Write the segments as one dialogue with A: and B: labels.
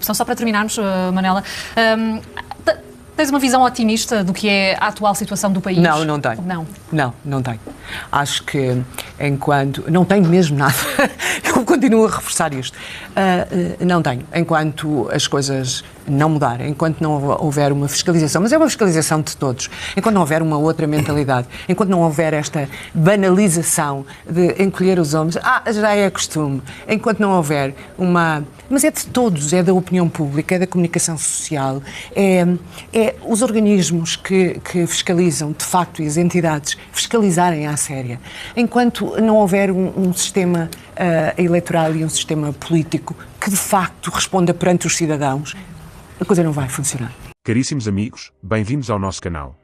A: Só para terminarmos, Manela, tens uma visão otimista do que é a atual situação do país?
B: Não, não tenho. Não tenho. Acho que não tenho mesmo nada. Eu continuo a reforçar isto. Não tenho. Enquanto as coisas não mudarem, enquanto não houver uma fiscalização, mas é uma fiscalização de todos, enquanto não houver uma outra mentalidade, enquanto não houver esta banalização de encolher os ombros, já é costume, enquanto não houver mas é de todos, é da opinião pública, é da comunicação social, é os organismos que fiscalizam, de facto, e as entidades fiscalizarem à séria. Enquanto não houver um sistema eleitoral e um sistema político que, de facto, responda perante os cidadãos, a coisa não vai funcionar.
C: Caríssimos amigos, bem-vindos ao nosso canal.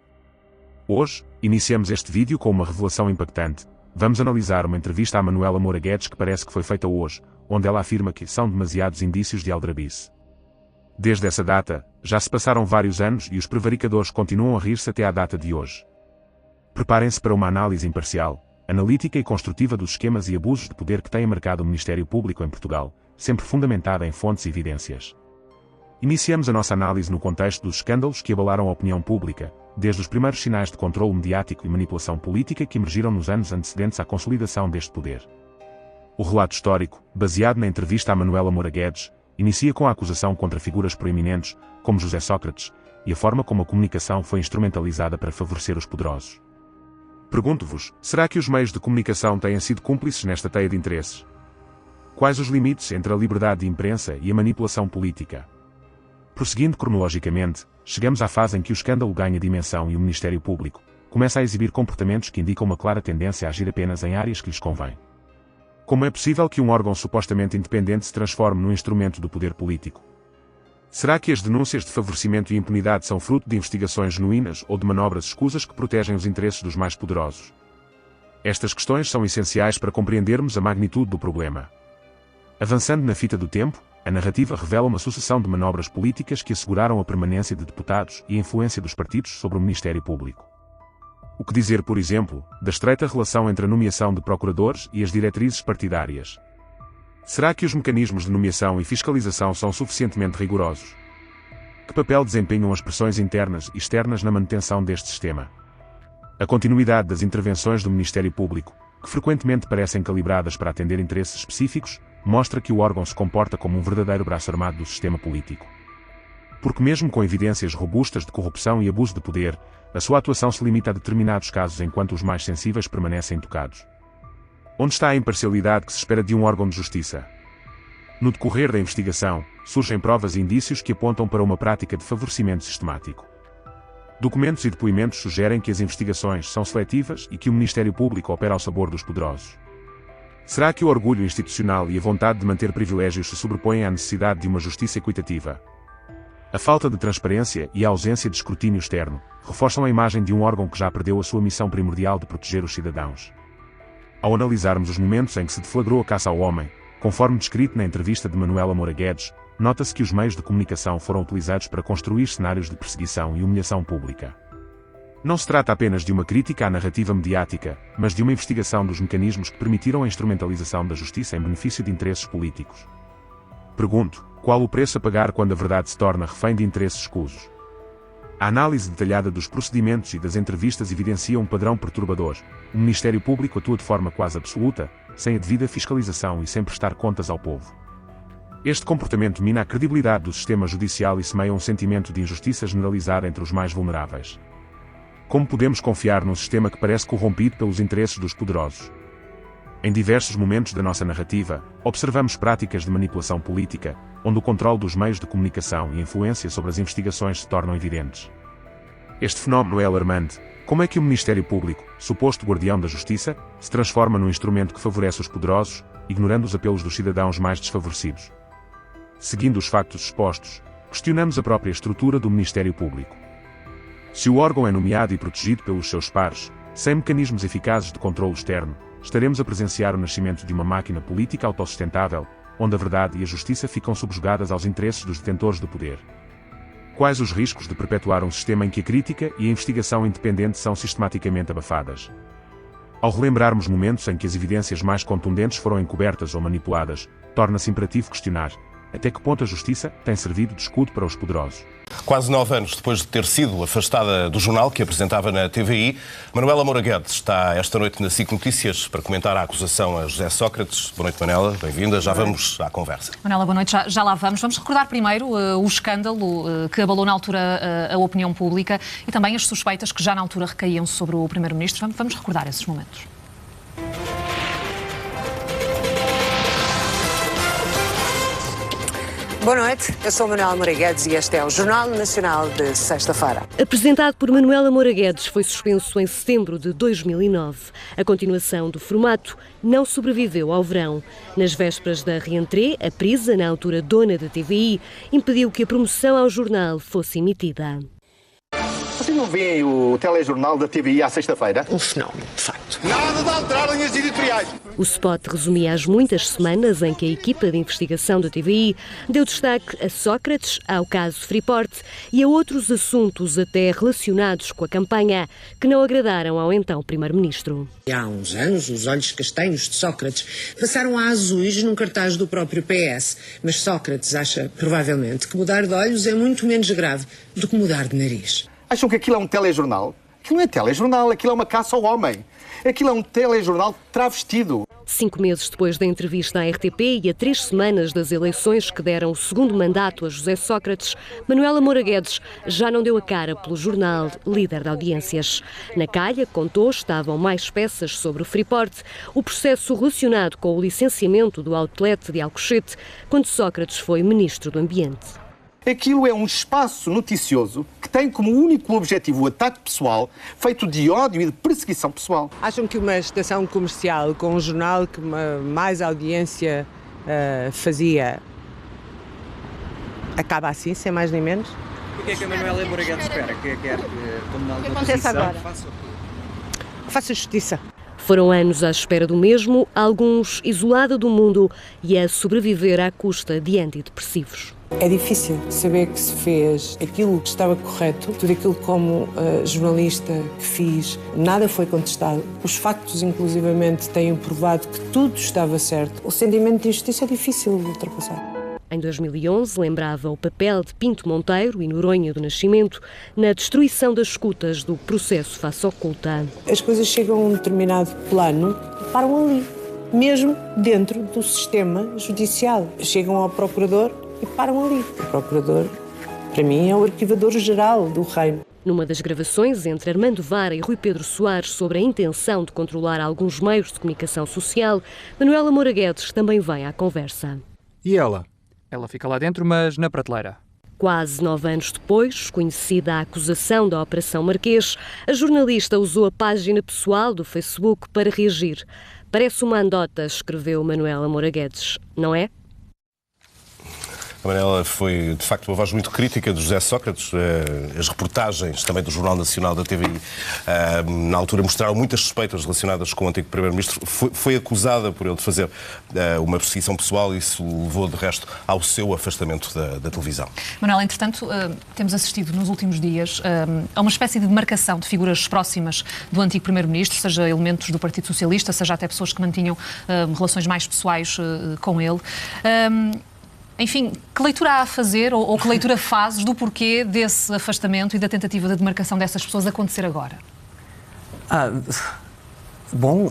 C: Hoje, iniciamos este vídeo com uma revelação impactante. Vamos analisar uma entrevista à Manuela Moura Guedes que parece que foi feita hoje, onde ela afirma que são demasiados indícios de aldrabice. Desde essa data, já se passaram vários anos e os prevaricadores continuam a rir-se até à data de hoje. Preparem-se para uma análise imparcial, analítica e construtiva dos esquemas e abusos de poder que têm marcado o Ministério Público em Portugal, sempre fundamentada em fontes e evidências. Iniciamos a nossa análise no contexto dos escândalos que abalaram a opinião pública, desde os primeiros sinais de controle mediático e manipulação política que emergiram nos anos antecedentes à consolidação deste poder. O relato histórico, baseado na entrevista à Manuela Moura Guedes, inicia com a acusação contra figuras proeminentes, como José Sócrates, e a forma como a comunicação foi instrumentalizada para favorecer os poderosos. Pergunto-vos, será que os meios de comunicação têm sido cúmplices nesta teia de interesses? Quais os limites entre a liberdade de imprensa e a manipulação política? Prosseguindo cronologicamente, chegamos à fase em que o escândalo ganha dimensão e o Ministério Público começa a exibir comportamentos que indicam uma clara tendência a agir apenas em áreas que lhes convém. Como é possível que um órgão supostamente independente se transforme num instrumento do poder político? Será que as denúncias de favorecimento e impunidade são fruto de investigações genuínas ou de manobras escusas que protegem os interesses dos mais poderosos? Estas questões são essenciais para compreendermos a magnitude do problema. Avançando na fita do tempo, a narrativa revela uma sucessão de manobras políticas que asseguraram a permanência de deputados e a influência dos partidos sobre o Ministério Público. O que dizer, por exemplo, da estreita relação entre a nomeação de procuradores e as diretrizes partidárias? Será que os mecanismos de nomeação e fiscalização são suficientemente rigorosos? Que papel desempenham as pressões internas e externas na manutenção deste sistema? A continuidade das intervenções do Ministério Público, que frequentemente parecem calibradas para atender interesses específicos, mostra que o órgão se comporta como um verdadeiro braço armado do sistema político. Porque mesmo com evidências robustas de corrupção e abuso de poder, a sua atuação se limita a determinados casos enquanto os mais sensíveis permanecem intocados. Onde está a imparcialidade que se espera de um órgão de justiça? No decorrer da investigação, surgem provas e indícios que apontam para uma prática de favorecimento sistemático. Documentos e depoimentos sugerem que as investigações são seletivas e que o Ministério Público opera ao sabor dos poderosos. Será que o orgulho institucional e a vontade de manter privilégios se sobrepõem à necessidade de uma justiça equitativa? A falta de transparência e a ausência de escrutínio externo reforçam a imagem de um órgão que já perdeu a sua missão primordial de proteger os cidadãos. Ao analisarmos os momentos em que se deflagrou a caça ao homem, conforme descrito na entrevista de Manuela Moura Guedes, nota-se que os meios de comunicação foram utilizados para construir cenários de perseguição e humilhação pública. Não se trata apenas de uma crítica à narrativa mediática, mas de uma investigação dos mecanismos que permitiram a instrumentalização da justiça em benefício de interesses políticos. Pergunto, qual o preço a pagar quando a verdade se torna refém de interesses escusos? A análise detalhada dos procedimentos e das entrevistas evidencia um padrão perturbador. O Ministério Público atua de forma quase absoluta, sem a devida fiscalização e sem prestar contas ao povo. Este comportamento mina a credibilidade do sistema judicial e semeia um sentimento de injustiça generalizada entre os mais vulneráveis. Como podemos confiar num sistema que parece corrompido pelos interesses dos poderosos? Em diversos momentos da nossa narrativa, observamos práticas de manipulação política, onde o controle dos meios de comunicação e a influência sobre as investigações se tornam evidentes. Este fenómeno é alarmante. Como é que o Ministério Público, suposto guardião da justiça, se transforma num instrumento que favorece os poderosos, ignorando os apelos dos cidadãos mais desfavorecidos? Seguindo os factos expostos, questionamos a própria estrutura do Ministério Público. Se o órgão é nomeado e protegido pelos seus pares, sem mecanismos eficazes de controle externo, estaremos a presenciar o nascimento de uma máquina política autossustentável, onde a verdade e a justiça ficam subjugadas aos interesses dos detentores do poder. Quais os riscos de perpetuar um sistema em que a crítica e a investigação independente são sistematicamente abafadas? Ao relembrarmos momentos em que as evidências mais contundentes foram encobertas ou manipuladas, torna-se imperativo questionar: Até que ponto a justiça tem servido de escudo para os poderosos?
D: Quase 9 anos depois de ter sido afastada do jornal que apresentava na TVI, Manuela Moura Guedes está esta noite na SIC Notícias para comentar a acusação a José Sócrates. Boa noite, Manuela. Bem-vinda. Já vamos à conversa.
A: Manuela, boa noite. Já lá vamos. Vamos recordar primeiro o escândalo que abalou na altura a opinião pública e também as suspeitas que já na altura recaíam sobre o Primeiro-Ministro. Vamos recordar esses momentos.
B: Boa noite, eu sou Manuela Moura Guedes e este é o Jornal Nacional de sexta-feira.
E: Apresentado por Manuela Moura Guedes, foi suspenso em setembro de 2009. A continuação do formato não sobreviveu ao verão. Nas vésperas da reentrée, a Prisa, na altura dona da TVI, impediu que a promoção ao jornal fosse emitida.
F: Vocês não veem o telejornal da TVI à sexta-feira?
B: Um fenómeno, de facto.
F: Nada de alterar linhas editoriais.
E: O spot resumia as muitas semanas em que a equipa de investigação da TVI deu destaque a Sócrates, ao caso Freeport e a outros assuntos até relacionados com a campanha que não agradaram ao então Primeiro-Ministro.
G: Há uns anos, os olhos castanhos de Sócrates passaram a azuis num cartaz do próprio PS, mas Sócrates acha, provavelmente, que mudar de olhos é muito menos grave do que mudar de nariz.
F: Acham que aquilo é um telejornal? Aquilo não é telejornal, aquilo é uma caça ao homem. Aquilo é um telejornal travestido.
E: 5 meses depois da entrevista à RTP e a 3 semanas das eleições que deram o segundo mandato a José Sócrates, Manuela Moura Guedes já não deu a cara pelo jornal líder de audiências. Na calha, contou, estavam mais peças sobre o Freeport, o processo relacionado com o licenciamento do outlet de Alcochete, quando Sócrates foi Ministro do Ambiente.
F: Aquilo é um espaço noticioso que tem como único objetivo o ataque pessoal, feito de ódio e de perseguição pessoal.
B: Acham que uma estação comercial com um jornal que mais audiência fazia acaba assim, sem mais nem menos?
H: O que é que a Manuela Moura Guedes espera? Que quer como na
B: acontece agora? Faça justiça.
E: Foram anos à espera do mesmo, alguns isolada do mundo e a sobreviver à custa de antidepressivos.
I: É difícil saber que se fez aquilo que estava correto, tudo aquilo como jornalista que fiz, nada foi contestado. Os factos, inclusivamente, têm provado que tudo estava certo. O sentimento de injustiça é difícil de ultrapassar.
E: Em 2011, lembrava o papel de Pinto Monteiro e Noronha do Nascimento na destruição das escutas do processo face oculta.
I: As coisas chegam a um determinado plano e param ali, mesmo dentro do sistema judicial. Chegam ao procurador e param ali. O procurador, para mim, é o arquivador-geral do reino.
E: Numa das gravações entre Armando Vara e Rui Pedro Soares sobre a intenção de controlar alguns meios de comunicação social, Manuela Moura Guedes também vem à conversa.
J: E ela?
H: Ela fica lá dentro, mas na prateleira.
E: Quase 9 anos depois, conhecida a acusação da Operação Marquês, a jornalista usou a página pessoal do Facebook para reagir. Parece uma andota, escreveu Manuela Moura Guedes, não é?
D: A Manuela foi, de facto, uma voz muito crítica de José Sócrates. As reportagens também do Jornal Nacional da TVI, na altura, mostraram muitas suspeitas relacionadas com o antigo Primeiro-Ministro. Foi acusada por ele de fazer uma perseguição pessoal e isso levou, de resto, ao seu afastamento da televisão.
A: Manuela, entretanto, temos assistido nos últimos dias a uma espécie de demarcação de figuras próximas do antigo Primeiro-Ministro, seja elementos do Partido Socialista, seja até pessoas que mantinham relações mais pessoais com ele. Enfim, que leitura há a fazer ou que leitura fazes do porquê desse afastamento e da tentativa de demarcação dessas pessoas acontecer agora?
B: Bom,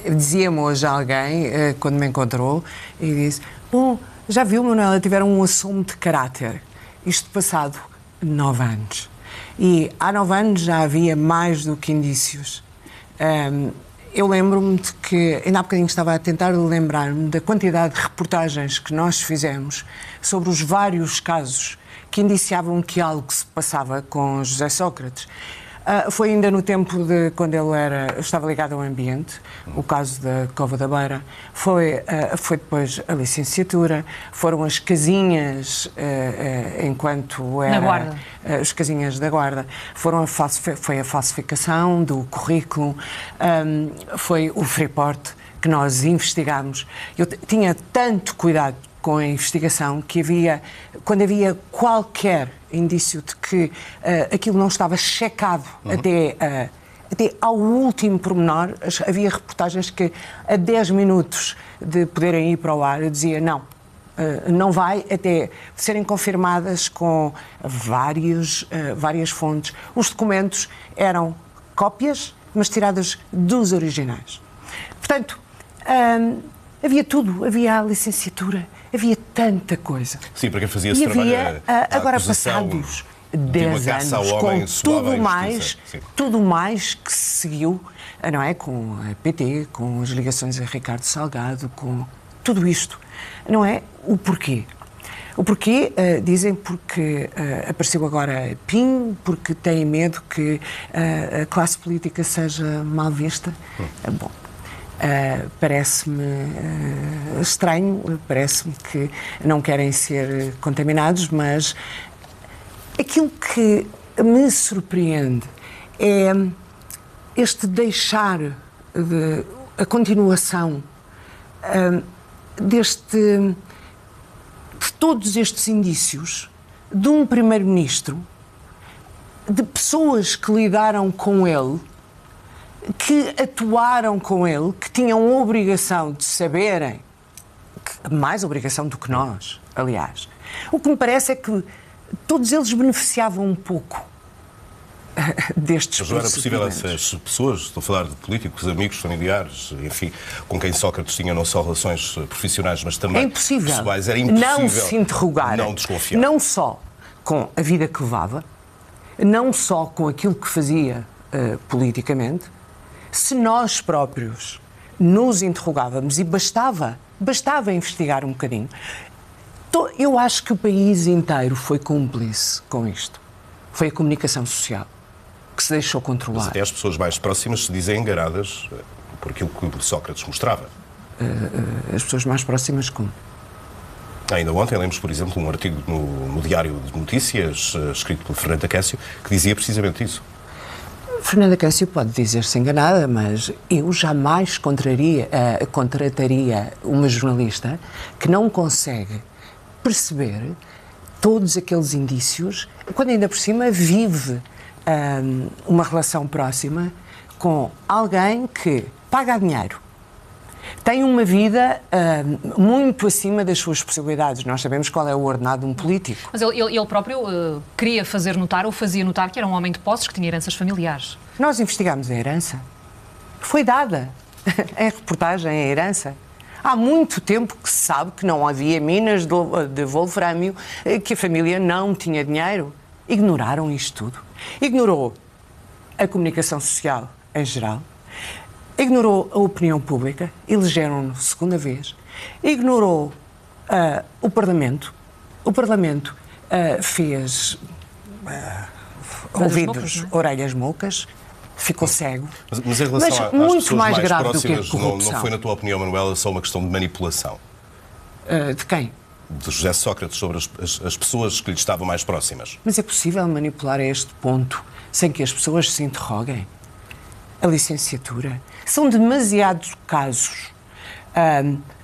B: dizia-me hoje alguém, quando me encontrou, e disse: bom, já viu, Manuela, tiveram um assunto de caráter. Isto passado 9 anos. E há 9 anos já havia mais do que indícios. Eu lembro-me de que, ainda há bocadinho estava a tentar lembrar-me da quantidade de reportagens que nós fizemos sobre os vários casos que indiciavam que algo se passava com José Sócrates. Foi ainda no tempo de quando ele estava ligado ao ambiente, o caso da Cova da Beira, foi depois a licenciatura, foram as casinhas enquanto era...
A: Na Guarda.
B: As casinhas da Guarda, foi a falsificação do currículo, foi o Freeport que nós investigámos. Eu tinha tanto cuidado com a investigação que quando havia qualquer indício de que aquilo não estava checado até ao último pormenor, havia reportagens que a 10 minutos de poderem ir para o ar eu dizia não, Não vai até serem confirmadas com várias fontes. Os documentos eram cópias, mas tiradas dos originais. Portanto, havia tudo, havia a licenciatura, havia tanta coisa.
D: Sim, para quem fazia esse trabalho,
B: agora passados 10 anos, com tudo mais que se seguiu, não é? Com a PT, com as ligações a Ricardo Salgado, com tudo isto, não é? O porquê? O porquê, dizem porque apareceu agora PIN, porque têm medo que a classe política seja mal vista. Bom, parece-me estranho, parece-me que não querem ser contaminados, mas aquilo que me surpreende é este a continuação de todos estes indícios de um primeiro-ministro, de pessoas que lidaram com ele, que atuaram com ele, que tinham obrigação de saberem, mais obrigação do que nós, aliás. O que me parece é que todos eles beneficiavam um pouco destes
D: Mas não era possível essas pessoas, estou a falar de políticos, amigos, familiares, enfim, com quem Sócrates tinha não só relações profissionais, mas também pessoais, era impossível
B: não se interrogar,
D: não desconfiar.
B: Não só com a vida que levava, não só com aquilo que fazia politicamente, se nós próprios nos interrogávamos e bastava investigar um bocadinho. Eu acho que o país inteiro foi cúmplice com isto. Foi a comunicação social que se deixou controlar.
D: Mas até as pessoas mais próximas se dizem enganadas por aquilo que Sócrates mostrava.
B: As pessoas mais próximas como?
D: Ainda ontem lemos, por exemplo, um artigo no Diário de Notícias, escrito por Fernanda Cássio, que dizia precisamente isso.
B: Fernanda Cássio pode dizer-se enganada, mas eu jamais contrataria uma jornalista que não consegue perceber todos aqueles indícios, quando ainda por cima vive uma relação próxima com alguém que paga dinheiro, tem uma vida muito acima das suas possibilidades. Nós sabemos qual é o ordenado de um político.
A: Mas ele próprio queria fazer notar, ou fazia notar, que era um homem de posses, que tinha heranças familiares.
B: Nós investigámos a herança. Foi dada em reportagem a herança. Há muito tempo que se sabe que não havia minas de wolframio, que a família não tinha dinheiro. Ignoraram isto tudo. Ignorou a comunicação social em geral, ignorou a opinião pública, elegeram-no segunda vez, ignorou o Parlamento. O Parlamento fez ouvidos, orelhas moucas, ficou cego.
D: Mas em relação às pessoas mais
B: grave
D: próximas,
B: do que a corrupção.
D: não foi, na tua opinião, Manuela, só uma questão de manipulação?
B: De quem?
D: De José Sócrates sobre as pessoas que lhe estavam mais próximas.
B: Mas é possível manipular a este ponto sem que as pessoas se interroguem? A licenciatura? São demasiados casos,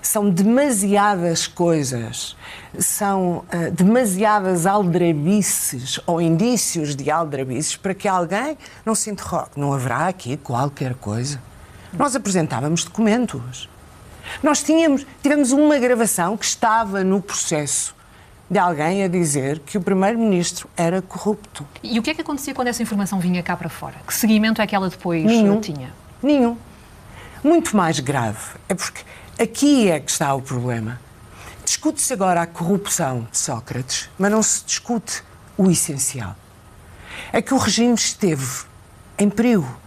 B: são demasiadas coisas, são demasiadas aldrabices ou indícios de aldrabices para que alguém não se interrogue. Não haverá aqui qualquer coisa? Nós apresentávamos documentos. Nós tivemos uma gravação que estava no processo de alguém a dizer que o primeiro-ministro era corrupto.
A: E o que é que acontecia quando essa informação vinha cá para fora? Que seguimento é que ela depois tinha?
B: Nenhum. Muito mais grave. É porque aqui é que está o problema. Discute-se agora a corrupção de Sócrates, mas não se discute o essencial. É que o regime esteve em perigo.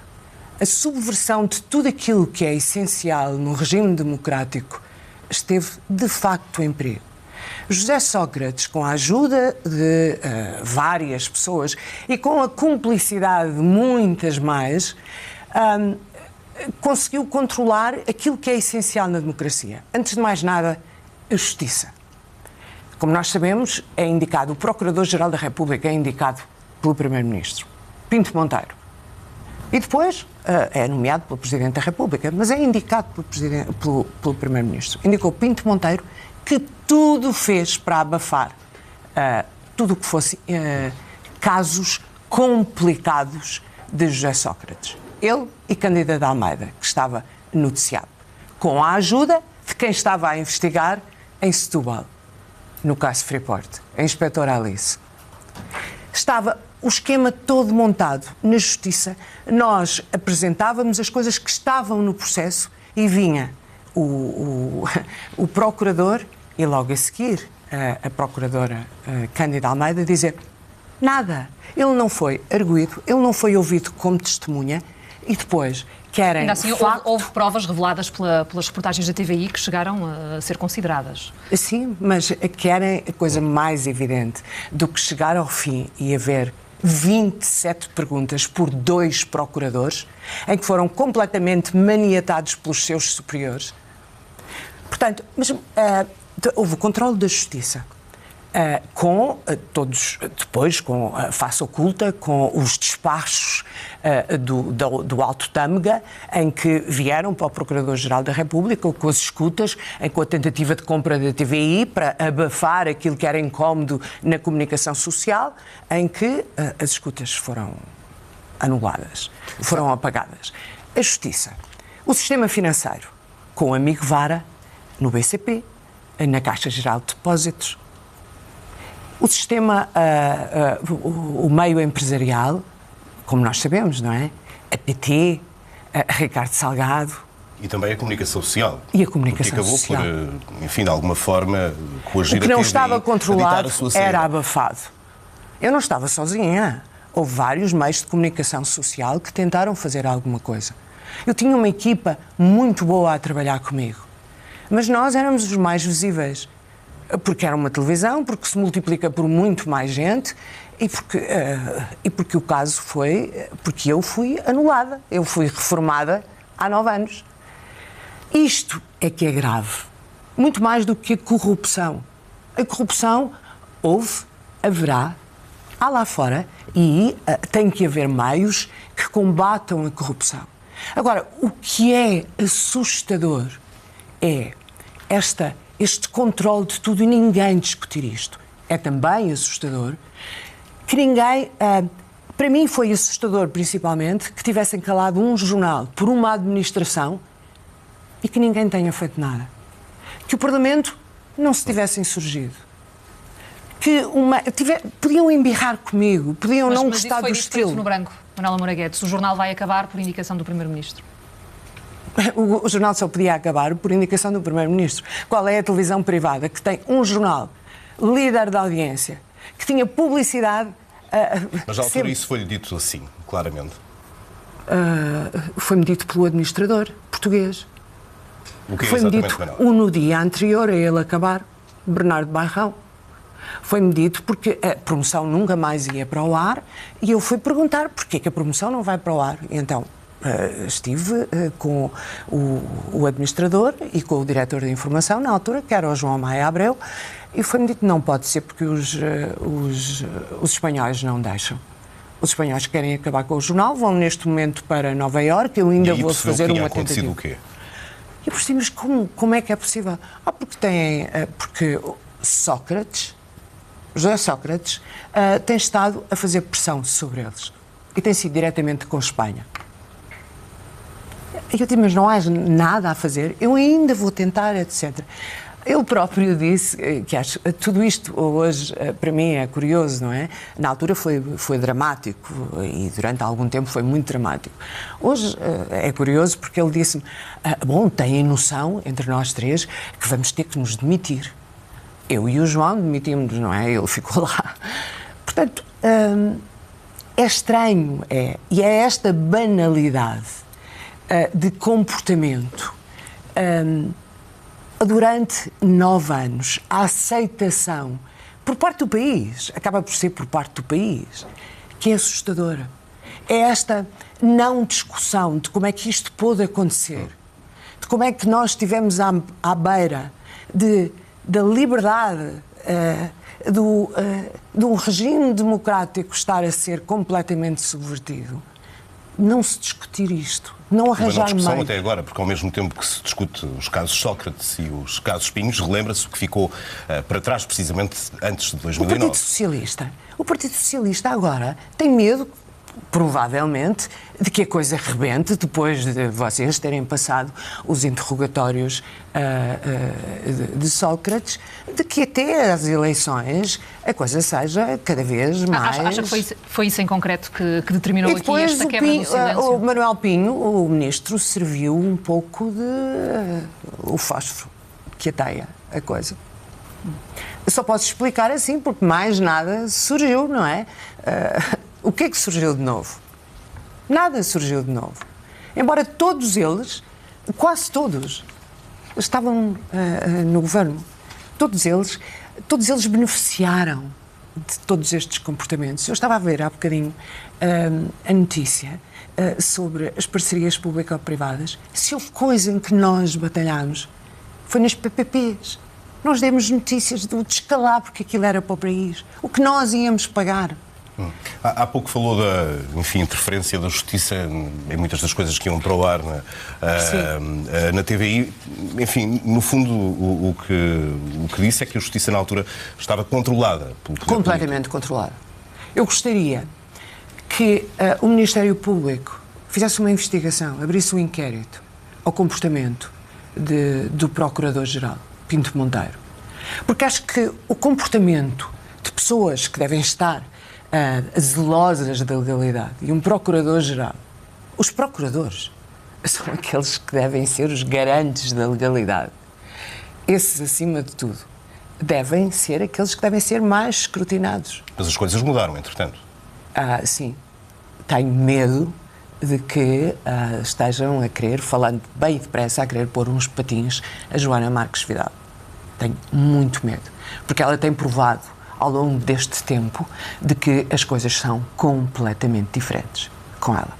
B: A subversão de tudo aquilo que é essencial no regime democrático esteve, de facto, em perigo. José Sócrates, com a ajuda de várias pessoas e com a cumplicidade de muitas mais, conseguiu controlar aquilo que é essencial na democracia. Antes de mais nada, a justiça. Como nós sabemos, é indicado, o Procurador-Geral da República é indicado pelo Primeiro-Ministro, Pinto Monteiro. E depois é nomeado pelo Presidente da República, mas é indicado pelo Primeiro-Ministro. Indicou Pinto Monteiro, que tudo fez para abafar tudo o que fosse casos complicados de José Sócrates. Ele e Cândida de Almeida, que estava noticiado, com a ajuda de quem estava a investigar em Setúbal. no caso Freeport, a inspetora Alice. Estava o esquema todo montado na Justiça. Nós apresentávamos as coisas que estavam no processo e vinha o procurador e logo a seguir a procuradora Cândida Almeida dizer nada. Ele não foi arguido, ele não foi ouvido como testemunha e depois querem...
A: Ainda assim, houve provas reveladas pelas reportagens da TVI que chegaram a ser consideradas.
B: Sim, mas querem a coisa mais evidente do que chegar ao fim e haver 27 perguntas por 2 procuradores, em que foram completamente maniatados pelos seus superiores. Portanto, houve o controle da Justiça. Com todos, depois com a face oculta, com os despachos do Alto Tâmega, em que vieram para o Procurador-Geral da República, com as escutas, com a tentativa de compra da TVI para abafar aquilo que era incómodo na comunicação social, em que as escutas foram anuladas, foram apagadas. A Justiça, o sistema financeiro, com o amigo Vara, no BCP, na Caixa Geral de Depósitos, o sistema, o meio empresarial, como nós sabemos, não é? A PT, a Ricardo Salgado.
D: E também a comunicação social.
B: E a comunicação
D: acabou
B: social.
D: Por, enfim, de alguma forma, coagir a
B: TVI. O que não
D: TVI,
B: estava controlado era
D: saída.
B: abafado. Eu não estava sozinha. Houve vários meios de comunicação social que tentaram fazer alguma coisa. Eu tinha uma equipa muito boa a trabalhar comigo. Mas nós éramos os mais visíveis. Porque era uma televisão, porque se multiplica por muito mais gente e porque o caso foi... Porque eu fui anulada, eu fui reformada há 9 anos. Isto é que é grave. Muito mais do que a corrupção. A corrupção houve, haverá, há lá fora e tem que haver meios que combatam a corrupção. Agora, o que é assustador é este controle de tudo e ninguém discutir isto. É também assustador que ninguém... para mim foi assustador, principalmente, que tivessem calado um jornal por uma administração e que ninguém tenha feito nada. Que o Parlamento não se tivesse insurgido. Que podiam embirrar comigo, podiam não gostar do estilo.
A: Mas no branco, Manuela Moura Guedes, o jornal vai acabar por indicação do Primeiro-Ministro.
B: O jornal só podia acabar por indicação do Primeiro-Ministro. Qual é a televisão privada que tem um jornal líder da audiência, que tinha publicidade...
D: Mas à altura isso foi-lhe dito assim, claramente?
B: Foi-me dito pelo administrador português.
D: O que é
B: foi-me
D: exatamente,
B: dito
D: Manuel?
B: no dia anterior a ele acabar, Bernardo Bairrão. Foi-me dito porque a promoção nunca mais ia para o ar e eu fui perguntar porquê que a promoção não vai para o ar. E então... estive com o administrador e com o diretor de informação na altura, que era o João Maia Abreu, e foi-me dito que não pode ser porque os espanhóis não deixam. Os espanhóis querem acabar com o jornal, vão neste momento para Nova Iorque, eu ainda vou fazer uma tentativa.
D: O quê?
B: E por cima, como é que é possível? Porque Sócrates, José Sócrates, tem estado a fazer pressão sobre eles e tem sido diretamente com a Espanha. Eu disse, mas não há nada a fazer, eu ainda vou tentar, etc. Ele próprio disse que tudo isto hoje, para mim, é curioso, não é? Na altura foi dramático e durante algum tempo foi muito dramático. Hoje é curioso porque ele disse-me, têm noção, entre nós três, que vamos ter que nos demitir. Eu e o João demitimos-nos, não é? Ele ficou lá. Portanto, é estranho, e é esta banalidade de comportamento durante 9 anos, a aceitação por parte do país, acaba por ser por parte do país, que é assustadora. É esta não discussão de como é que isto pôde acontecer, de como é que nós estivemos à beira da liberdade, do regime democrático estar a ser completamente subvertido. Não se discutir isto, não arranjar meio.
D: Discussão até agora, porque ao mesmo tempo que se discute os casos Sócrates e os casos Pinhos, relembra-se o que ficou para trás precisamente antes de 2009.
B: O Partido Socialista agora tem medo provavelmente, de que a coisa rebente depois de vocês terem passado os interrogatórios de Sócrates, de que até às eleições a coisa seja cada vez mais...
A: Acha que foi isso em concreto que determinou aqui esta quebra do silêncio?
B: O Manuel Pinho, o ministro, serviu um pouco de o fósforo que ateia a coisa. Só posso explicar assim, porque mais nada surgiu, não é? O que é que surgiu de novo? Nada surgiu de novo. Embora todos eles, quase todos, estavam no governo. Todos eles beneficiaram de todos estes comportamentos. Eu estava a ver há bocadinho a notícia sobre as parcerias público-privadas. Se houve coisa em que nós batalhámos, foi nas PPPs. Nós demos notícias do descalabro que aquilo era para o país. O que nós íamos pagar.
D: Há pouco falou da, enfim, interferência da justiça em muitas das coisas que iam para o ar na TVI. Enfim, no fundo, o que disse é que a justiça na altura estava controlada pelo poder
B: completamente controlada. Eu gostaria que o Ministério Público fizesse uma investigação, abrisse um inquérito ao comportamento do Procurador-Geral, Pinto Monteiro. Porque acho que o comportamento de pessoas que devem estar zelosas da legalidade e um Procurador-Geral, os procuradores são aqueles que devem ser os garantes da legalidade. Esses, acima de tudo, devem ser aqueles que devem ser mais escrutinados.
D: Mas as coisas mudaram, entretanto.
B: Sim. Tenho medo de que estejam a querer, falando bem depressa, a querer pôr uns patins a Joana Marques Vidal. Tenho muito medo, porque ela tem provado ao longo deste tempo de que as coisas são completamente diferentes com ela.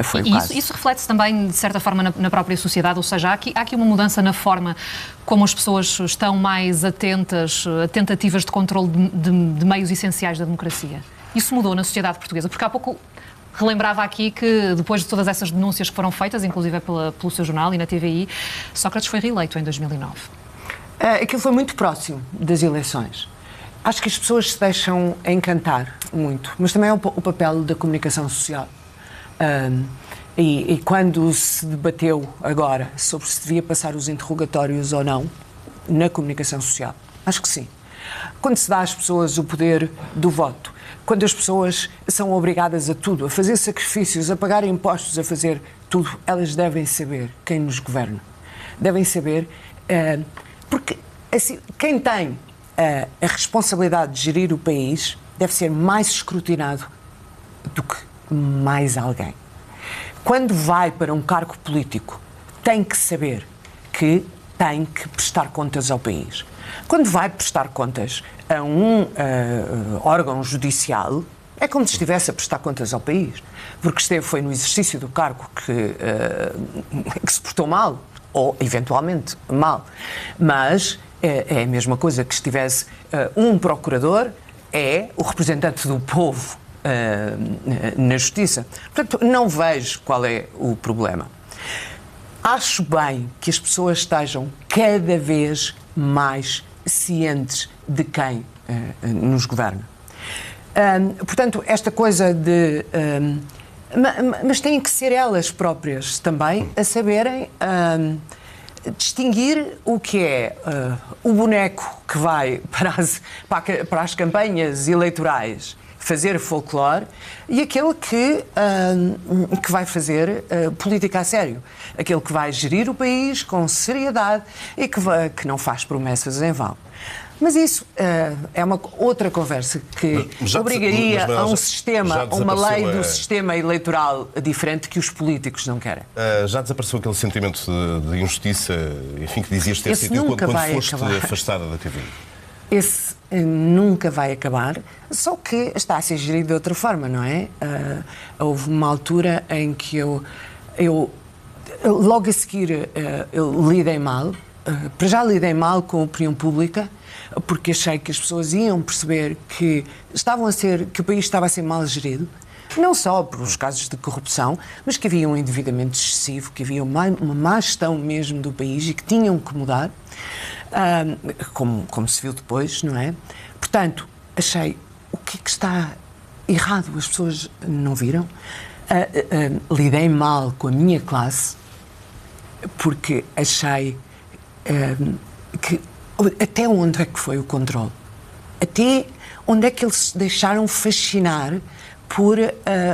B: Foi o caso.
A: Isso reflete-se também, de certa forma, na própria sociedade, ou seja, há aqui uma mudança na forma como as pessoas estão mais atentas a tentativas de controle de meios essenciais da democracia. Isso mudou na sociedade portuguesa, porque há pouco relembrava aqui que, depois de todas essas denúncias que foram feitas, inclusive pelo seu jornal e na TVI, Sócrates foi reeleito em 2009.
B: Aquilo foi muito próximo das eleições. Acho que as pessoas se deixam encantar muito, mas também é o papel da comunicação social. E quando se debateu agora sobre se devia passar os interrogatórios ou não na comunicação social, acho que sim. Quando se dá às pessoas o poder do voto, quando as pessoas são obrigadas a tudo, a fazer sacrifícios, a pagar impostos, a fazer tudo, elas devem saber quem nos governa. Devem saber, porque assim, quem tem a responsabilidade de gerir o país deve ser mais escrutinado do que mais alguém. Quando vai para um cargo político, tem que saber que tem que prestar contas ao país. Quando vai prestar contas a um órgão judicial, é como se estivesse a prestar contas ao país, porque foi no exercício do cargo que se portou mal, ou eventualmente mal, mas é a mesma coisa que estivesse um procurador, é o representante do povo na justiça. Portanto, não vejo qual é o problema. Acho bem que as pessoas estejam cada vez mais cientes de quem nos governa. Portanto, esta coisa de... mas têm que ser elas próprias também a saberem distinguir o que é o boneco que vai para as campanhas eleitorais fazer folclore e aquele que vai fazer política a sério. Aquele que vai gerir o país com seriedade e que não faz promessas em vão. Mas isso é uma outra conversa que obrigaria a um sistema, a uma lei do sistema eleitoral diferente que os políticos não querem.
D: Já desapareceu aquele sentimento de injustiça, enfim, que dizias ter sentido quando foste afastada da TV?
B: Esse nunca vai acabar, só que está a ser gerido de outra forma, não é? Houve uma altura em que eu logo a seguir, eu lidei mal, para já lidei mal com a opinião pública, porque achei que as pessoas iam perceber que o país estava a ser mal gerido, não só por os casos de corrupção, mas que havia um endividamento excessivo, que havia uma má gestão mesmo do país e que tinham que mudar, como se viu depois, não é? Portanto, achei, o que é que está errado, as pessoas não viram. Lidei mal com a minha classe porque achei que até onde é que foi o controle? Até onde é que eles se deixaram fascinar por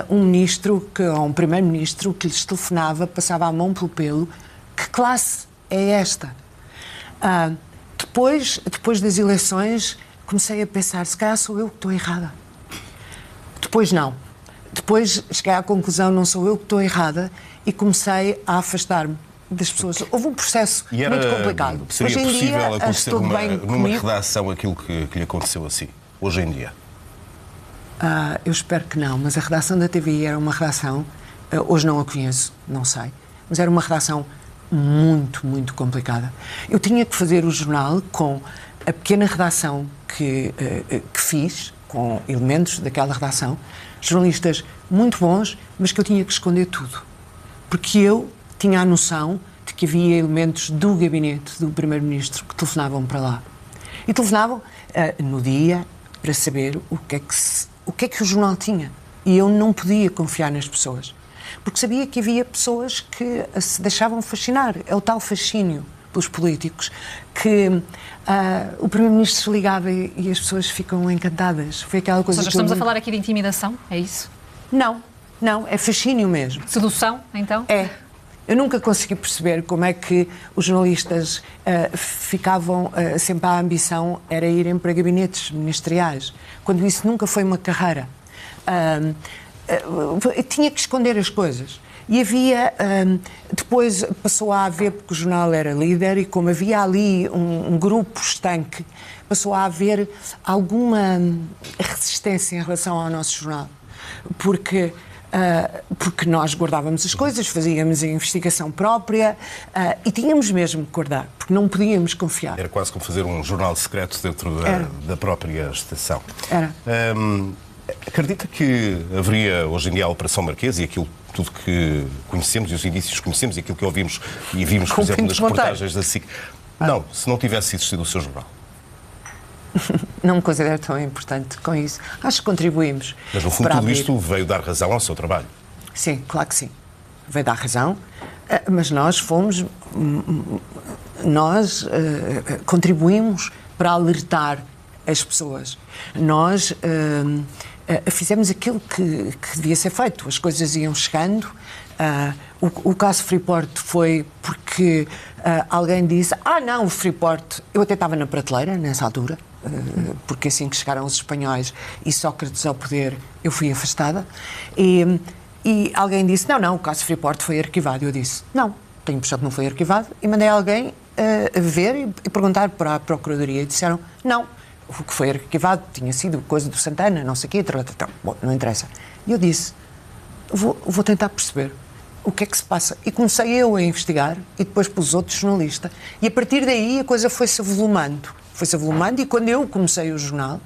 B: um ministro, ou um primeiro-ministro que lhes telefonava, passava a mão pelo pelo? Que classe é esta? Depois das eleições, comecei a pensar, se calhar sou eu que estou errada. Depois não. Depois cheguei à conclusão, não sou eu que estou errada, e comecei a afastar-me das pessoas. Houve um processo muito complicado.
D: Seria
B: hoje em
D: possível
B: dia,
D: acontecer
B: estou bem
D: numa redação aquilo que lhe aconteceu assim, hoje em dia?
B: Eu espero que não, mas a redação da TVI era uma redação, hoje não a conheço, não sei, mas era uma redação muito, muito complicada. Eu tinha que fazer o jornal com a pequena redação que fiz, com elementos daquela redação, jornalistas muito bons, mas que eu tinha que esconder tudo. Porque eu tinha a noção de que havia elementos do gabinete do Primeiro-Ministro que telefonavam para lá. E telefonavam no dia para saber o que é que o jornal tinha. E eu não podia confiar nas pessoas. Porque sabia que havia pessoas que se deixavam fascinar. É o tal fascínio pelos políticos que o Primeiro-Ministro ligava e as pessoas ficam encantadas. Foi aquela coisa.
A: Ou seja, estamos a falar aqui de intimidação, é isso?
B: Não, é fascínio mesmo.
A: Sedução, então?
B: É. Eu nunca consegui perceber como é que os jornalistas ficavam sempre à ambição era irem para gabinetes ministeriais, quando isso nunca foi uma carreira. Tinha que esconder as coisas. E havia, depois passou a haver, porque o jornal era líder, e como havia ali um grupo estanque, passou a haver alguma resistência em relação ao nosso jornal. Porque nós guardávamos as coisas, fazíamos a investigação própria e tínhamos mesmo que guardar, porque não podíamos confiar.
D: Era quase como fazer um jornal secreto dentro da própria estação.
B: Era.
D: Acredita que haveria hoje em dia a Operação Marquês e aquilo tudo que conhecemos e os indícios que conhecemos e aquilo que ouvimos e vimos, por exemplo, nas reportagens da SIC? Não, se não tivesse existido o seu jornal.
B: Não me considero tão importante com isso. Acho que contribuímos.
D: Mas, no fundo, tudo isto veio dar razão ao seu trabalho.
B: Sim, claro que sim. Veio dar razão. Mas nós contribuímos para alertar as pessoas. Nós fizemos aquilo que devia ser feito. As coisas iam chegando. O caso Freeport foi porque alguém disse não, o Freeport... Eu até estava na prateleira nessa altura, porque assim que chegaram os espanhóis e Sócrates ao poder, eu fui afastada. E alguém disse, não, o caso Freeport foi arquivado. Eu disse, não, tenho impressão que não foi arquivado. E mandei alguém a ver e perguntar para a Procuradoria. E disseram, não, o que foi arquivado tinha sido coisa do Santana, não sei o quê. Bom, não interessa. E eu disse, vou tentar perceber o que é que se passa. E comecei eu a investigar e depois pelos outros jornalistas. E a partir daí a coisa foi-se avolumando. E quando eu comecei o jornal,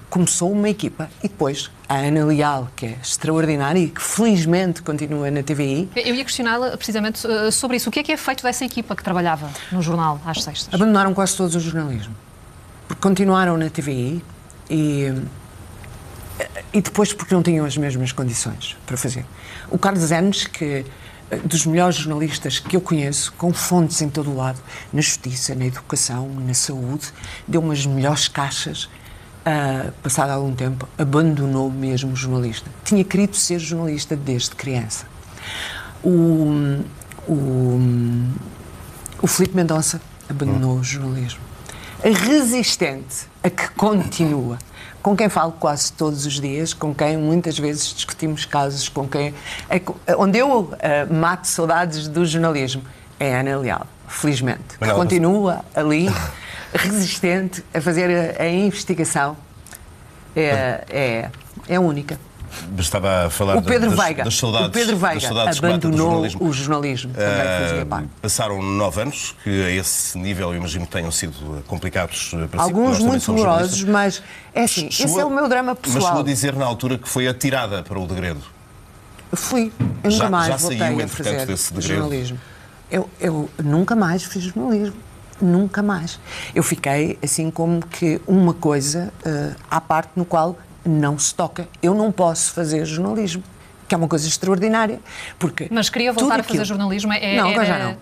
B: começou uma equipa. E depois a Ana Leal, que é extraordinária e que felizmente continua na TVI.
A: Eu ia questioná-la precisamente sobre isso. O que é feito dessa equipa que trabalhava no jornal às sextas?
B: Abandonaram quase todos o jornalismo. Porque continuaram na TVI e depois porque não tinham as mesmas condições para fazer. O Carlos Enes, que dos melhores jornalistas que eu conheço, com fontes em todo o lado, na justiça, na educação, na saúde, deu umas melhores caixas, passado algum tempo, abandonou mesmo o jornalista. Tinha querido ser jornalista desde criança. O Filipe Mendonça abandonou o jornalismo. A Resistente, a que continua, com quem falo quase todos os dias, com quem muitas vezes discutimos casos, com quem onde eu mato saudades do jornalismo, é a Ana Leal, felizmente, que continua ali, resistente, a fazer a investigação. É única.
D: Estava a falar
B: o Pedro
D: das saudades.
B: O Pedro Veiga abandonou o jornalismo. Também fazia parte.
D: Passaram 9 anos, que a esse nível eu imagino que tenham sido complicados para
B: alguns si, muito dolorosos, mas é assim, esse é o meu drama pessoal.
D: Mas chegou a dizer na altura que foi atirada para o degredo.
B: Fui. Eu nunca mais
D: já
B: voltei
D: saiu,
B: a fazer
D: desse
B: jornalismo. Eu nunca mais fiz jornalismo. Nunca mais. Eu fiquei assim como que uma coisa à parte no qual não se toca. Eu não posso fazer jornalismo, que é uma coisa extraordinária. Porque
A: mas queria voltar a fazer jornalismo?
B: Não, já não.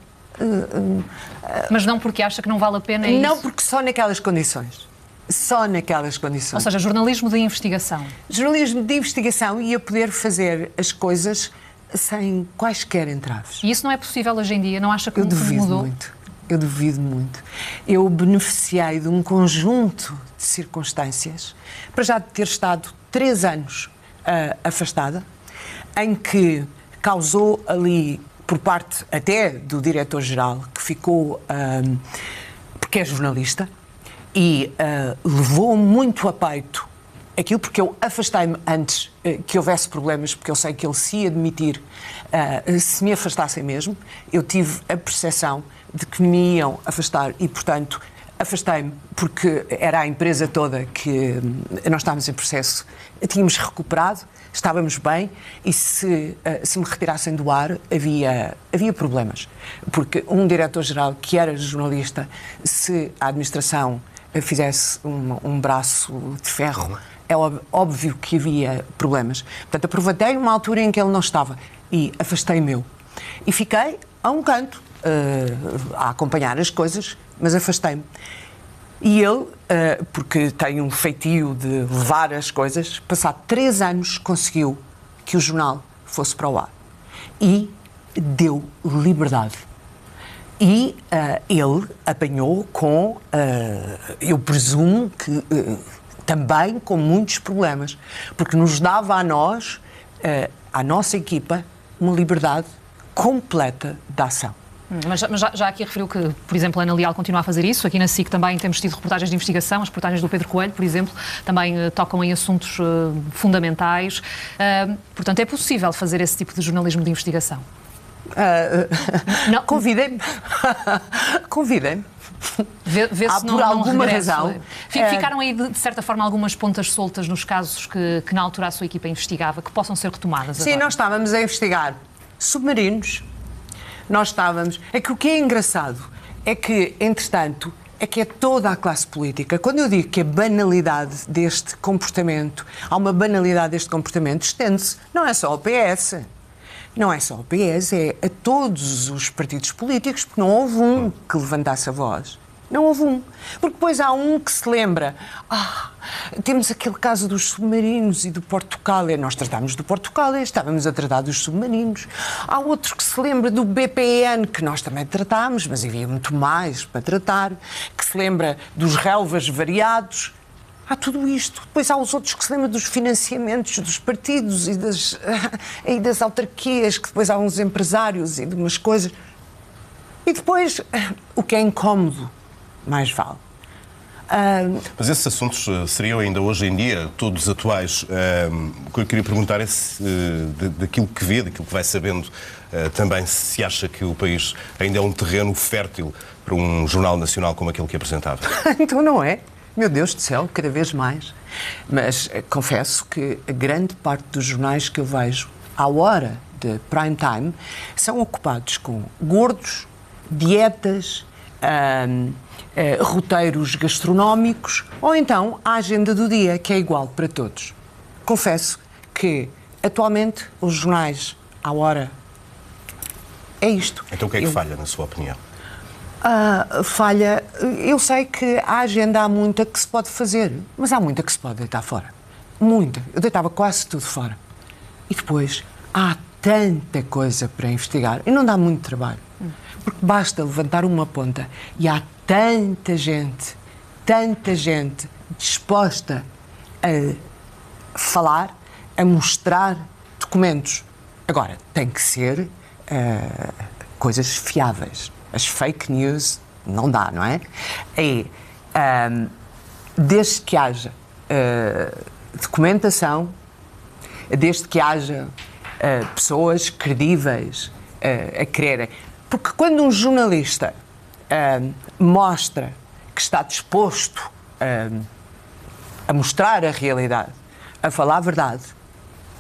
A: Mas não porque acha que não vale a pena?
B: Não, porque só naquelas condições. Só naquelas condições.
A: Ou seja, jornalismo de investigação.
B: Jornalismo de investigação e a poder fazer as coisas sem quaisquer entraves.
A: E isso não é possível hoje em dia? Não acha que
B: eu duvido
A: mudou?
B: Muito. Eu duvido muito. Eu beneficiei de um conjunto de circunstâncias, para já de ter estado 3 anos afastada, em que causou ali, por parte até do diretor-geral, que ficou, porque é jornalista, e levou muito a peito aquilo, porque eu afastei-me antes que houvesse problemas, porque eu sei que ele se ia admitir, se me afastassem mesmo. Eu tive a percepção de que me iam afastar e, portanto, afastei-me, porque era a empresa toda que nós estávamos em processo, tínhamos recuperado, estávamos bem, e se me retirassem do ar havia problemas. Porque um diretor-geral que era jornalista, se a administração fizesse um braço de ferro, é óbvio que havia problemas. Portanto, aproveitei uma altura em que ele não estava e afastei-me eu. E fiquei a um canto, a acompanhar as coisas, mas afastei-me. E ele, porque tem um feitio de levar as coisas, passado 3 anos conseguiu que o jornal fosse para o ar. E deu liberdade. E ele apanhou com, eu presumo que também com muitos problemas, porque nos dava a nós, à nossa equipa, uma liberdade completa de ação.
A: Mas já aqui referiu que, por exemplo, a Ana Leal continua a fazer isso. Aqui na SIC também temos tido reportagens de investigação. As reportagens do Pedro Coelho, por exemplo, também tocam em assuntos fundamentais. Portanto, é possível fazer esse tipo de jornalismo de investigação?
B: Não. Convidem-me. Convidem-me.
A: Vê-se
B: por alguma razão.
A: Ficaram aí, de certa forma, algumas pontas soltas nos casos que na altura a sua equipa investigava, que possam ser retomadas agora?
B: Sim, nós estávamos a investigar submarinos. Nós estávamos... É que o que é engraçado é que, entretanto, é que é toda a classe política. Quando eu digo que a banalidade deste comportamento, há uma banalidade deste comportamento, estende-se. Não é só ao PS. Não é só ao PS, é a todos os partidos políticos, porque não houve um que levantasse a voz. Não houve um. Porque depois há um que se lembra. Temos aquele caso dos submarinos e do Portugália. Nós tratámos do Portugália, estávamos a tratar dos submarinos. Há outro que se lembra do BPN, que nós também tratámos, mas havia muito mais para tratar. Que se lembra dos relvas variados. Há tudo isto. Depois há os outros que se lembram dos financiamentos dos partidos e das autarquias, que depois há uns empresários e de umas coisas. E depois, o que é incómodo, mais vale.
D: Mas esses assuntos seriam ainda hoje em dia todos atuais. O que eu queria perguntar é se, daquilo que vê, daquilo que vai sabendo, também se acha que o país ainda é um terreno fértil para um jornal nacional como aquele que apresentava.
B: Então não é? Meu Deus do céu, cada vez mais. Mas confesso que a grande parte dos jornais que eu vejo à hora de prime time são ocupados com gordos, dietas, roteiros gastronómicos ou então a agenda do dia, que é igual para todos. Confesso que atualmente os jornais à hora é isto.
D: Então o que é que falha, na sua opinião?
B: Falha. Eu sei que a agenda há muita que se pode fazer, mas há muita que se pode deitar fora. Muita. Eu deitava quase tudo fora. E depois há tanta coisa para investigar e não dá muito trabalho. Porque basta levantar uma ponta e há tanta gente disposta a falar, a mostrar documentos. Agora, tem que ser coisas fiáveis. As fake news não dá, não é? Desde que haja documentação, desde que haja pessoas credíveis a quererem. Porque quando um jornalista mostra que está disposto a mostrar a realidade, a falar a verdade,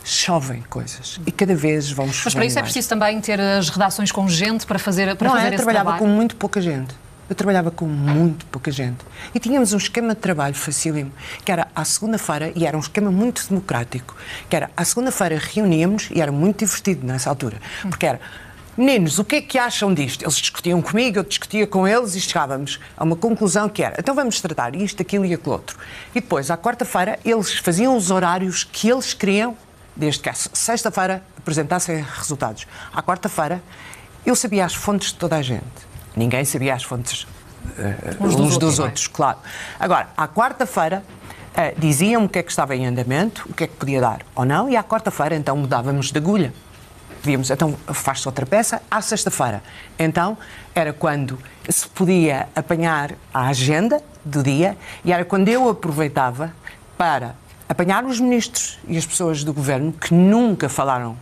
B: chovem coisas e cada vez vão chover.
A: Mas para isso é preciso também ter as redações com gente para fazer esse trabalho?
B: Trabalhava com muito pouca gente. Eu trabalhava com muito pouca gente. E tínhamos um esquema de trabalho facílimo, que era à segunda-feira, e era um esquema muito democrático, que era à segunda-feira reuníamos, e era muito divertido nessa altura, porque era: meninos, o que é que acham disto? Eles discutiam comigo, eu discutia com eles e chegávamos a uma conclusão que era: então vamos tratar isto, aquilo e aquilo outro. E depois, à quarta-feira, eles faziam os horários que eles queriam, desde que à sexta-feira apresentassem resultados. À quarta-feira, eu sabia as fontes de toda a gente. Ninguém sabia as fontes uns dos outros, claro. Agora, à quarta-feira, diziam-me o que é que estava em andamento, o que é que podia dar ou não, e à quarta-feira, então, mudávamos de agulha. Pedíamos, então, faz-se outra peça. À sexta-feira, então, era quando se podia apanhar a agenda do dia, e era quando eu aproveitava para apanhar os ministros e as pessoas do governo que nunca falaram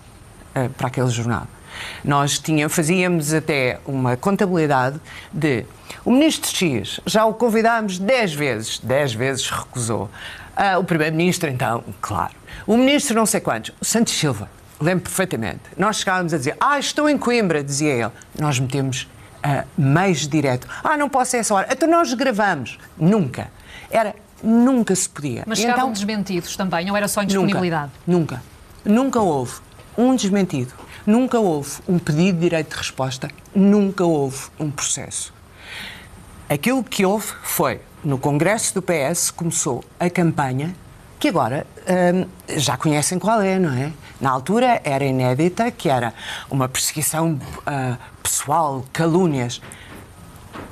B: para aquele jornal. Nós fazíamos até uma contabilidade de: o ministro X, já o convidámos 10 vezes recusou. O primeiro-ministro, então, claro. O ministro não sei quantos, o Santos Silva, lembro perfeitamente. Nós chegávamos a dizer: estou em Coimbra, dizia ele. Nós metemos meios direto. Não posso a essa hora. Então nós gravamos. Nunca. Nunca se podia.
A: Mas chegavam desmentidos também, ou era só indisponibilidade?
B: Nunca. Nunca houve um desmentido. Nunca houve um pedido de direito de resposta, nunca houve um processo. Aquilo que houve foi, no Congresso do PS, começou a campanha, que agora já conhecem qual é, não é? Na altura era inédita, que era uma perseguição pessoal, calúnias.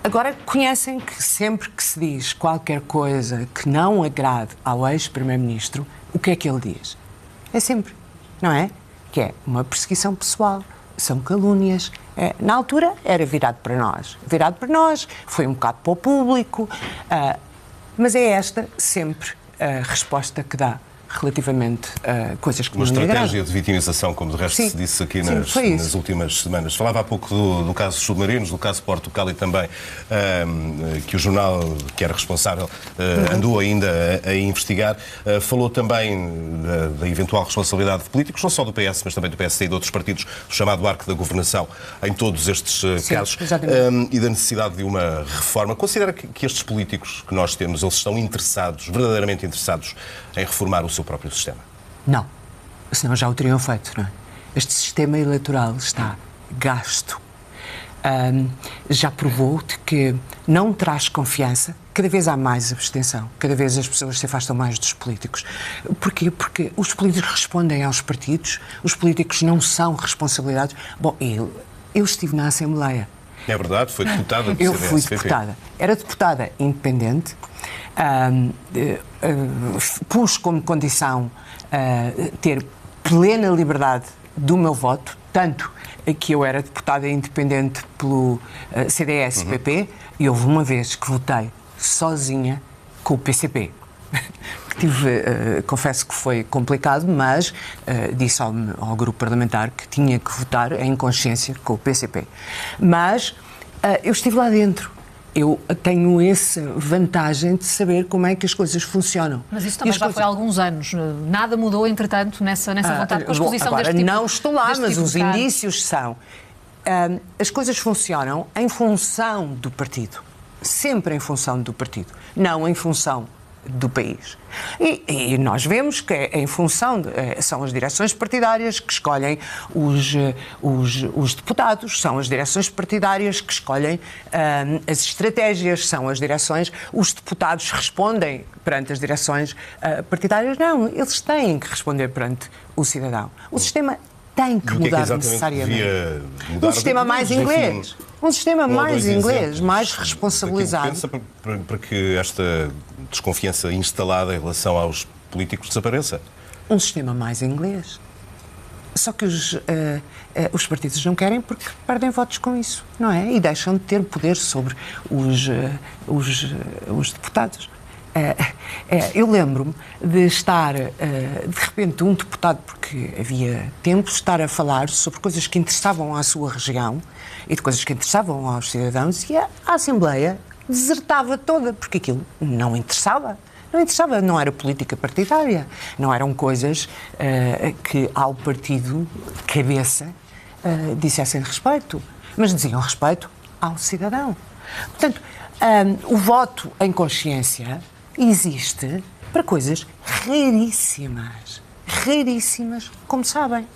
B: Agora conhecem que sempre que se diz qualquer coisa que não agrade ao ex-primeiro-ministro, o que é que ele diz? É sempre, não é? Que é uma perseguição pessoal, são calúnias. Na altura era virado para nós, foi um bocado para o público, mas é esta sempre a resposta que dá relativamente a coisas que
D: uma
B: não me agradam.
D: Uma estratégia de vitimização, como de resto se disse aqui nas últimas semanas. Falava há pouco do caso submarinos, do caso Portugal e também que o jornal que era responsável andou ainda a investigar. Falou também da eventual responsabilidade de políticos, não só do PS, mas também do PSD e de outros partidos, do chamado arco da governação em todos estes casos, e da necessidade de uma reforma. Considera que estes políticos que nós temos, eles estão interessados, verdadeiramente interessados, em reformar o seu próprio sistema?
B: Não. Senão já o teriam feito, não é? Este sistema eleitoral está gasto. Já provou que não traz confiança. Cada vez há mais abstenção. Cada vez as pessoas se afastam mais dos políticos. Porquê? Porque os políticos respondem aos partidos. Os políticos não são responsabilidades. Bom, eu estive na Assembleia.
D: É verdade, foi deputada do CDS.
B: Eu fui deputada. Era deputada independente. Pus como condição ter plena liberdade do meu voto, tanto que eu era deputada independente pelo CDS-PP, e houve uma vez que votei sozinha com o PCP. Confesso que foi complicado, mas disse ao grupo parlamentar que tinha que votar em consciência com o PCP. Mas eu estive lá dentro. Eu tenho essa vantagem de saber como é que as coisas funcionam.
A: Mas isso também já foi há alguns anos. Nada mudou, entretanto, nessa vontade, com a exposição
B: agora,
A: deste tipo.
B: Não estou lá, mas os indícios são. As coisas funcionam em função do partido. Sempre em função do partido. Não em função do país. E nós vemos que em função são as direções partidárias que escolhem os deputados, são as direções partidárias que escolhem as estratégias, são as direções, os deputados respondem perante as direções partidárias. Não, eles têm que responder perante o cidadão. O sistema tem que mudar necessariamente. Um sistema mais inglês. Um sistema mais inglês, mais responsabilizado.
D: Pensa para que esta desconfiança instalada em relação aos políticos desapareça?
B: Um sistema mais inglês. Só que os partidos não querem porque perdem votos com isso, não é? E deixam de ter poder sobre os deputados. Eu lembro-me de estar, de repente, um deputado, porque havia tempo, estar a falar sobre coisas que interessavam à sua região e de coisas que interessavam aos cidadãos, e a Assembleia desertava toda, porque aquilo não interessava. Não interessava, não era política partidária, não eram coisas que ao partido cabeça dissessem respeito, mas diziam respeito ao cidadão. Portanto, o voto em consciência existe para coisas raríssimas, como sabem.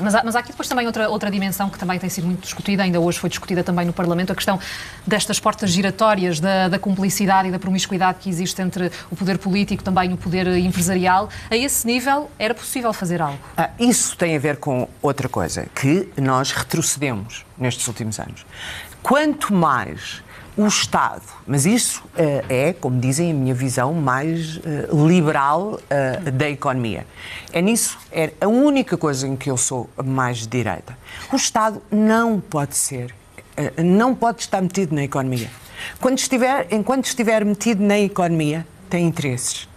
A: Mas há aqui depois também outra dimensão que também tem sido muito discutida, ainda hoje foi discutida também no Parlamento, a questão destas portas giratórias, da cumplicidade e da promiscuidade que existe entre o poder político, também o poder empresarial. A esse nível, era possível fazer algo?
B: Isso tem a ver com outra coisa, que nós retrocedemos nestes últimos anos. Quanto mais o Estado, mas isso é, como dizem, a minha visão mais liberal da economia. É a única coisa em que eu sou mais de direita. O Estado não pode estar metido na economia. Enquanto estiver metido na economia, tem interesses.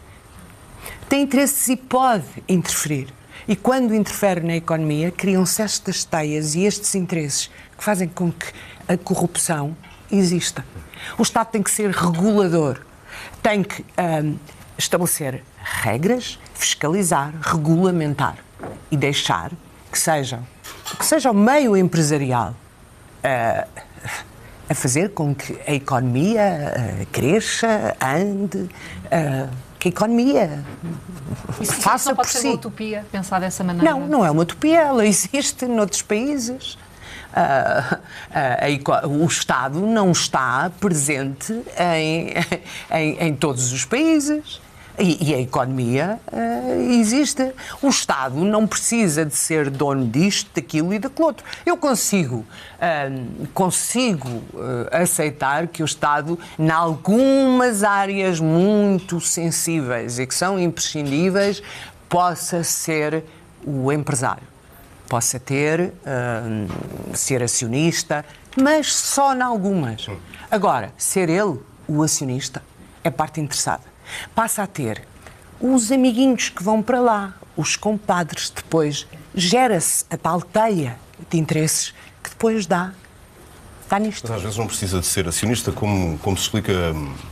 B: Tem interesses e pode interferir. E quando interfere na economia, criam-se estas teias e estes interesses que fazem com que a corrupção exista. O Estado tem que ser regulador, tem que estabelecer regras, fiscalizar, regulamentar e deixar que seja o meio empresarial a fazer com que a economia cresça, ande, que a economia faça por si.
A: Isso não pode ser uma utopia, pensar dessa maneira?
B: Não é uma utopia, ela existe noutros países. O Estado não está presente em todos os países e a economia existe. O Estado não precisa de ser dono disto, daquilo e daquilo outro. Eu consigo aceitar que o Estado, em algumas áreas muito sensíveis e que são imprescindíveis, possa ser o empresário. Possa ser acionista, mas só em algumas. Agora, ser ele o acionista é parte interessada. Passa a ter os amiguinhos que vão para lá, os compadres, depois gera-se a tal teia de interesses que depois dá nisto.
D: Mas às vezes não precisa de ser acionista, como se explica,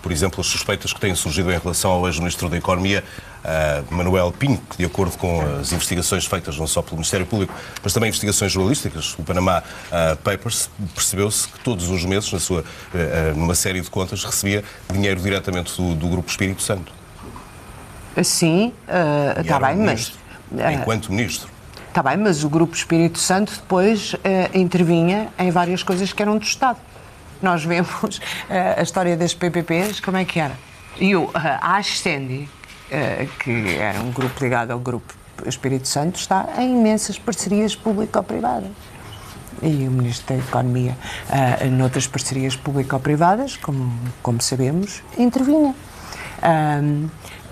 D: por exemplo, as suspeitas que têm surgido em relação ao ex-ministro da Economia, Manuel Pinho, que, de acordo com as investigações feitas não só pelo Ministério Público, mas também investigações jornalísticas, o Panama Papers, percebeu-se que todos os meses, numa série de contas, recebia dinheiro diretamente do Grupo Espírito Santo.
B: Sim, está bem, mas...
D: Enquanto ministro.
B: Está bem, mas o Grupo Espírito Santo depois intervinha em várias coisas que eram do Estado. Nós vemos a história das PPPs, como é que era? E a Ascendi, que era um grupo ligado ao Grupo Espírito Santo, está em imensas parcerias público-privadas. E o Ministro da Economia, noutras parcerias público-privadas, como sabemos, intervinha.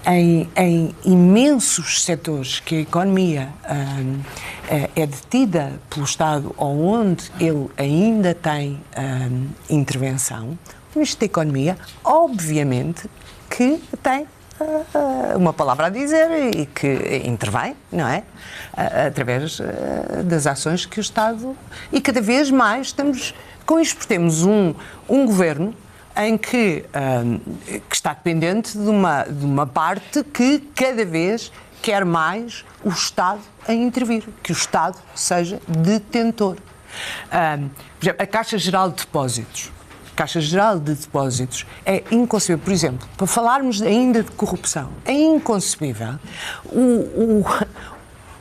B: Em imensos setores que a economia é detida pelo Estado ou onde ele ainda tem intervenção, o Ministro da Economia, obviamente, que tem uma palavra a dizer e que intervém, não é? Através das ações que o Estado... E cada vez mais estamos... Com isto temos um governo em que está dependente de uma parte que cada vez quer mais o Estado a intervir, que o Estado seja detentor. Por exemplo, a Caixa Geral de Depósitos. A Caixa Geral de Depósitos é inconcebível. Por exemplo, para falarmos ainda de corrupção, é inconcebível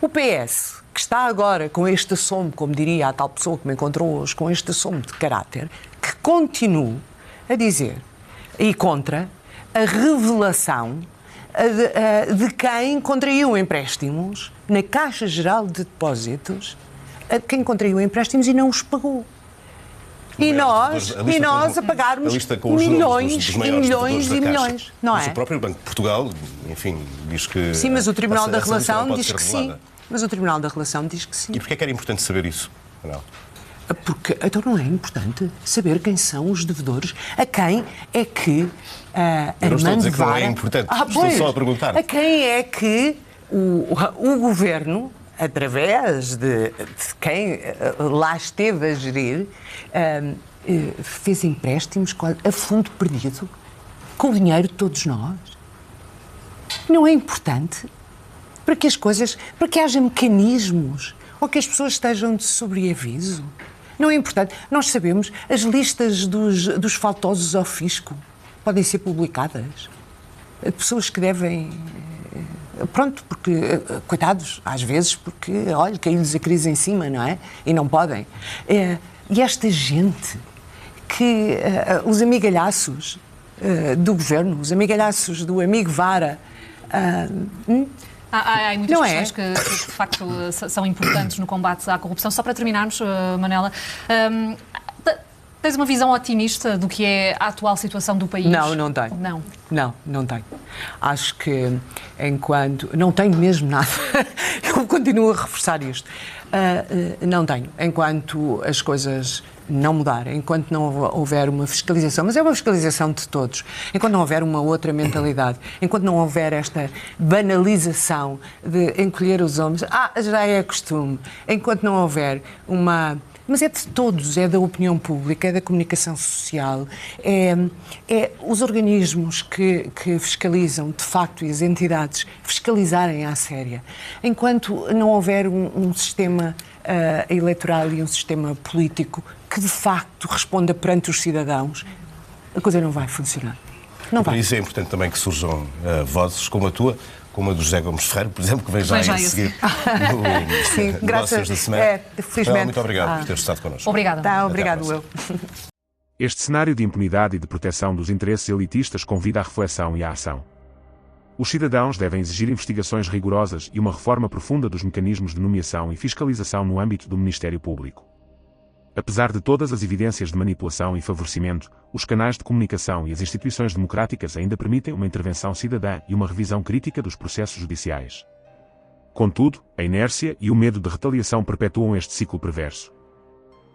B: o PS, que está agora com este assomo, como diria a tal pessoa que me encontrou hoje, com este assomo de caráter, que continua a dizer, e contra a revelação de quem contraiu empréstimos na Caixa Geral de Depósitos, quem contraiu empréstimos e não os pagou. E nós a pagarmos milhões e milhões e milhões, não é?
D: Mas o próprio Banco de Portugal, enfim, diz que...
B: Sim, mas o Tribunal da Relação diz que sim. Mas o Tribunal da Relação diz que sim.
D: E porquê é que era importante saber isso, Manuel?
B: Porque, então não é importante saber quem são os devedores, a quem é que
D: eu não estou a dizer que não é importante, estou só a perguntar.
B: A quem é que o Governo, através de quem lá esteve a gerir, fez empréstimos a fundo perdido, com o dinheiro de todos nós? Não é importante para que as coisas, para que haja mecanismos ou que as pessoas estejam de sobreaviso. Não é importante. Nós sabemos, as listas dos faltosos ao fisco podem ser publicadas. Pessoas que devem... Pronto, porque, coitados, às vezes, porque, olha, caiu-lhes a crise em cima, não é? E não podem. E esta gente que... os amigalhaços do governo, os amigalhaços do amigo Vara...
A: Há muitas questões que, de facto, são importantes no combate à corrupção. Só para terminarmos, Manela, tens uma visão otimista do que é a atual situação do país?
B: Não tenho. Não tenho. Acho que enquanto... Não tenho mesmo nada. Eu continuo a reforçar isto. Não tenho. Enquanto as coisas não mudarem, enquanto não houver uma fiscalização, mas é uma fiscalização de todos, enquanto não houver uma outra mentalidade, enquanto não houver esta banalização de encolher os ombros, já é costume, enquanto não houver uma... Mas é de todos, é da opinião pública, é da comunicação social, é os organismos que fiscalizam, de facto, e as entidades fiscalizarem à séria. Enquanto não houver um sistema eleitoral e um sistema político que, de facto, responda perante os cidadãos, a coisa não vai funcionar.
D: Por isso é importante também que surjam vozes como a tua, como a do José Gomes Ferreira, por exemplo, que vem já a seguir no Negócios da Semana.
B: Felizmente.
D: Muito obrigado por ter estado connosco.
A: Obrigada.
B: Obrigado, eu.
C: Este cenário de impunidade e de proteção dos interesses elitistas convida à reflexão e à ação. Os cidadãos devem exigir investigações rigorosas e uma reforma profunda dos mecanismos de nomeação e fiscalização no âmbito do Ministério Público. Apesar de todas as evidências de manipulação e favorecimento, os canais de comunicação e as instituições democráticas ainda permitem uma intervenção cidadã e uma revisão crítica dos processos judiciais. Contudo, a inércia e o medo de retaliação perpetuam este ciclo perverso.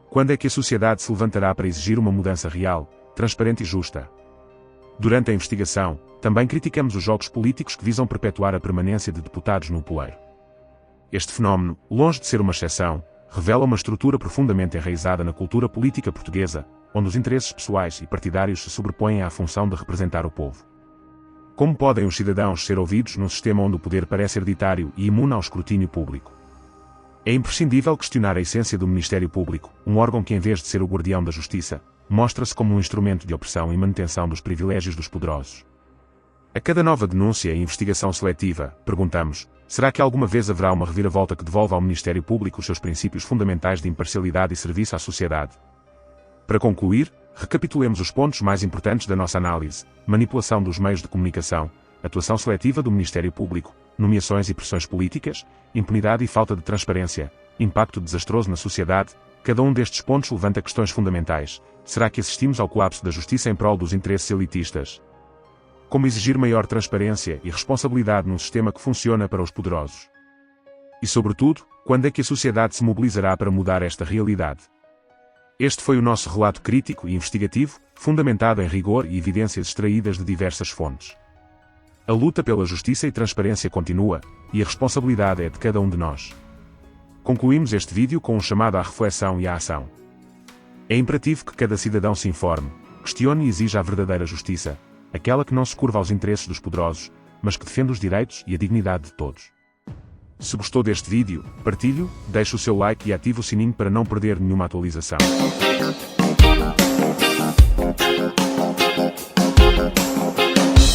C: Quando é que a sociedade se levantará para exigir uma mudança real, transparente e justa? Durante a investigação, também criticamos os jogos políticos que visam perpetuar a permanência de deputados no poleiro. Este fenómeno, longe de ser uma exceção, revela uma estrutura profundamente enraizada na cultura política portuguesa, onde os interesses pessoais e partidários se sobrepõem à função de representar o povo. Como podem os cidadãos ser ouvidos num sistema onde o poder parece hereditário e imune ao escrutínio público? É imprescindível questionar a essência do Ministério Público, um órgão que, em vez de ser o guardião da justiça, mostra-se como um instrumento de opressão e manutenção dos privilégios dos poderosos. A cada nova denúncia e investigação seletiva, perguntamos, será que alguma vez haverá uma reviravolta que devolva ao Ministério Público os seus princípios fundamentais de imparcialidade e serviço à sociedade? Para concluir, recapitulemos os pontos mais importantes da nossa análise: manipulação dos meios de comunicação, atuação seletiva do Ministério Público, nomeações e pressões políticas, impunidade e falta de transparência, impacto desastroso na sociedade. Cada um destes pontos levanta questões fundamentais. Será que assistimos ao colapso da justiça em prol dos interesses elitistas? Como exigir maior transparência e responsabilidade num sistema que funciona para os poderosos? E, sobretudo, quando é que a sociedade se mobilizará para mudar esta realidade? Este foi o nosso relato crítico e investigativo, fundamentado em rigor e evidências extraídas de diversas fontes. A luta pela justiça e transparência continua, e a responsabilidade é de cada um de nós. Concluímos este vídeo com um chamado à reflexão e à ação. É imperativo que cada cidadão se informe, questione e exija a verdadeira justiça, aquela que não se curva aos interesses dos poderosos, mas que defende os direitos e a dignidade de todos. Se gostou deste vídeo, partilhe-o, deixe o seu like e ative o sininho para não perder nenhuma atualização.